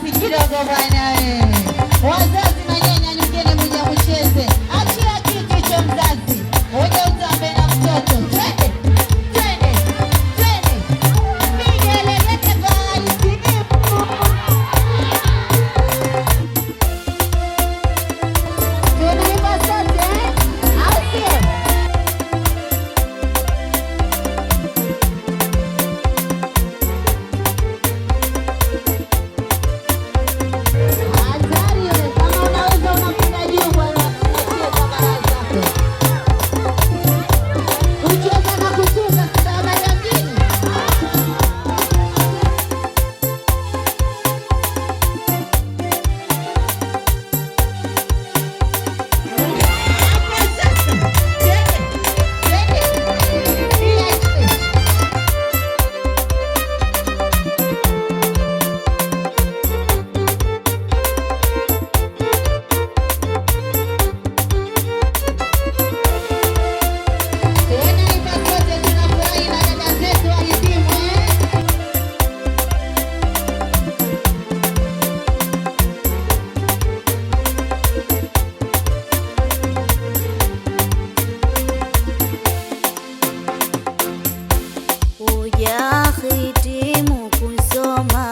basi kidogo bwana wewe. Wazazi na nyanya nyingine mja mcheze. Achia kitu hicho mzazi. Uje utambe na mtoto. Twende. Twende. Twende. Vigelegele bali sikipu. Tunaimba sote, au sio? Hatari wewe, kama unaweza unapiga juu bwana, unatie tabara zako. Ucheza na kutunga kama jangili. Hapo sasa. Twende. Twende. Pia hivi. Tunaimba sote tunafurahi na dada zetu wahitimu eh? Hujahitimu kusoma,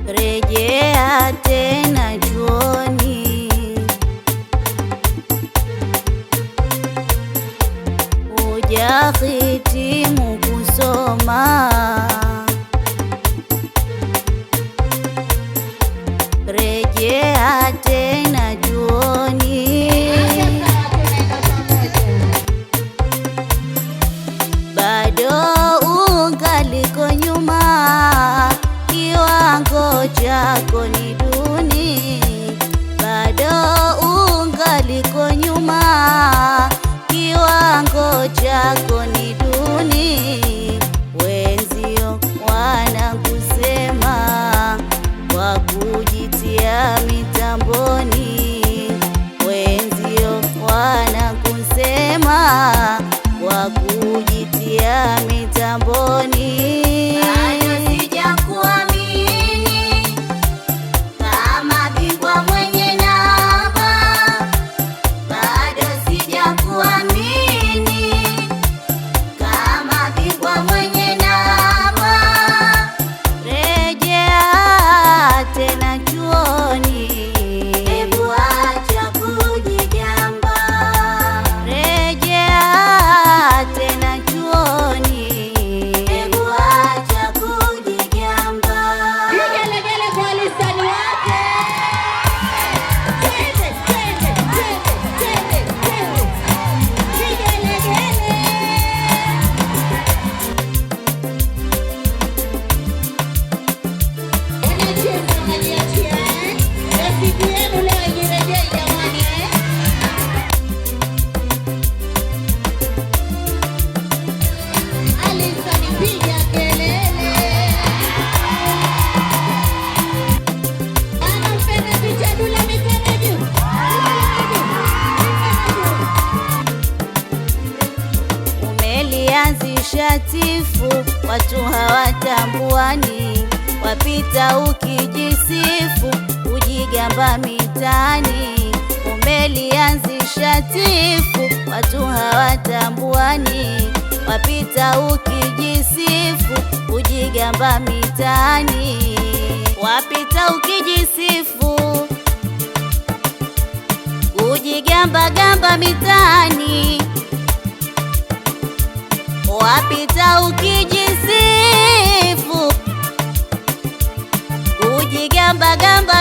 rejea tena chuoni. Hujahitimu kusoma, rejea tena chuoni. Sawa, tunaenda pamoja. Bado ungaliko nyuma, kiwango chako ni duni. Bado ungaliko nyuma, kiwango chako ni duni. Wenzio wanakusema kwa kujitia mitamboni. Wenzio wanakusema kwa kujitia mitamboni. Bado sijakuamini kama bingwa mwenye namba. Bado sijakuamini kama bingwa mwenye namba. Rejea tena chuoni. Hebu acha kujigamba. Rejea tena chuoni. Hebu acha kujigamba. Vigelegele kwa lisani wake. Twende, twende, twende, twende, twende. Vigelegele. Unacheza unajiachia eh? Rafiki yenu leo ijirejee jamani eh? Alisa nipiga kelele. Anampenda picha dula mikono juu. Umelianzisha tifu, watu hawatambuani. Wapita ukijisifu, ujigamba mitani. Umelianzisha tifu, watu hawatambuani. Wapita ukijisifu, ujigamba mitani. Wapita ukijisifu, ujigamba gamba mitani. Wapita ukijisifu, ujigamba gamba